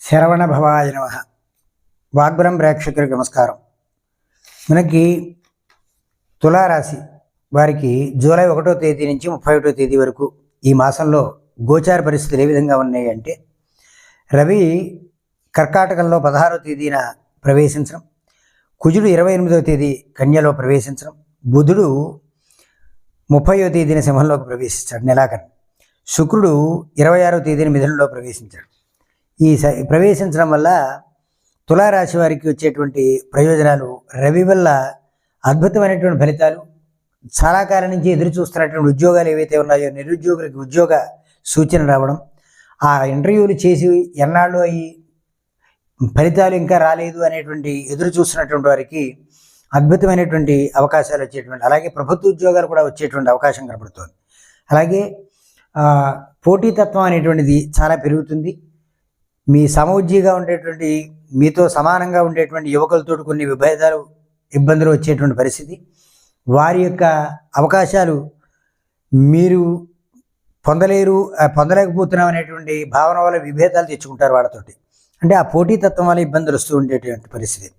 శరవణ భవాయ నమః. వాగ్బలం ప్రేక్షకులకు నమస్కారం. మనకి తులారాశి వారికి జూలై 1వ తేదీ నుంచి 31వ తేదీ వరకు ఈ మాసంలో గోచార పరిస్థితులు ఏ విధంగా ఉన్నాయి అంటే, రవి కర్కాటకంలో 16వ తేదీన ప్రవేశించడం, కుజుడు 28వ తేదీ కన్యలో ప్రవేశించడం, బుధుడు 30వ తేదీన సింహంలోకి ప్రవేశించాడు నెలాఖరు, శుక్రుడు 26వ తేదీన మిథునంలో ప్రవేశించాడు. ఈ ప్రవేశించడం వల్ల తులారాశి వారికి వచ్చేటువంటి ప్రయోజనాలు, రవి వల్ల అద్భుతమైనటువంటి ఫలితాలు, చాలా కాలం నుంచి ఎదురు చూస్తున్నటువంటి ఉద్యోగాలు ఏవైతే ఉన్నాయో నిరుద్యోగులకు ఉద్యోగ సూచన రావడం, ఆ ఇంటర్వ్యూలు చేసి ఎన్నాళ్ళు అయ్యి ఫలితాలు ఇంకా రాలేదు అనేటువంటి ఎదురు చూస్తున్నటువంటి వారికి అద్భుతమైనటువంటి అవకాశాలు వచ్చేటువంటి, అలాగే ప్రభుత్వ ఉద్యోగాలు కూడా వచ్చేటువంటి అవకాశం కనబడుతుంది. అలాగే పోటీతత్వం అనేటువంటిది చాలా పెరుగుతుంది. మీ సమవుజ్జిగా ఉండేటువంటి, మీతో సమానంగా ఉండేటువంటి యువకులతో కొన్ని విభేదాలు, ఇబ్బందులు వచ్చేటువంటి పరిస్థితి, వారి యొక్క అవకాశాలు మీరు పొందలేకపోతున్నాం అనేటువంటి భావన వల్ల విభేదాలు తెచ్చుకుంటారు వాళ్ళతోటి. అంటే ఆ పోటీతత్వం వల్ల ఇబ్బందులు వస్తూ ఉండేటువంటి పరిస్థితి.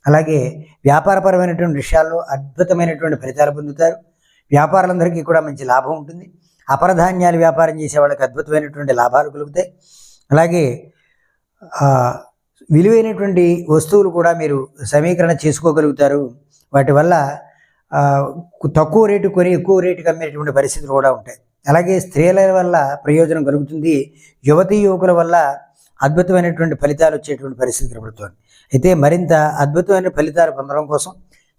అలాగే వ్యాపారపరమైనటువంటి విషయాల్లో అద్భుతమైనటువంటి ఫలితాలు పొందుతారు. వ్యాపారులందరికీ కూడా మంచి లాభం ఉంటుంది. అపరధాన్యాలు వ్యాపారం చేసే వాళ్ళకి అద్భుతమైనటువంటి లాభాలు కలుగుతాయి. అలాగే విలువైనటువంటి వస్తువులు కూడా మీరు సమీకరణ చేసుకోగలుగుతారు. వాటి వల్ల తక్కువ రేటు కొని ఎక్కువ రేటుకి అమ్మేటువంటి పరిస్థితులు కూడా ఉంటాయి. అలాగే స్త్రీల వల్ల ప్రయోజనం కలుగుతుంది. యువతీ యువకుల వల్ల అద్భుతమైనటువంటి ఫలితాలు వచ్చేటువంటి పరిస్థితి కనబడుతుంది. అయితే మరింత అద్భుతమైన ఫలితాలు పొందడం కోసం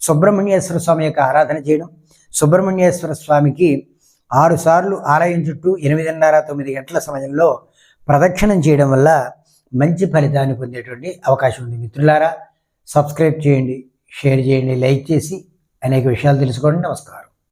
సుబ్రహ్మణ్యేశ్వర స్వామి యొక్క ఆరాధన చేయడం, సుబ్రహ్మణ్యేశ్వర స్వామికి 6 సార్లు ఆలయం చుట్టూ 8:30-9 గంటల సమయంలో ప్రదక్షిణం చేయడం వల్ల మంచి ఫలితాన్ని పొందేటువంటి అవకాశం ఉంది. మిత్రులారా, సబ్స్క్రైబ్ చేయండి, షేర్ చేయండి, లైక్ చేసి అనేక విషయాలు తెలుసుకోండి. నమస్కారం.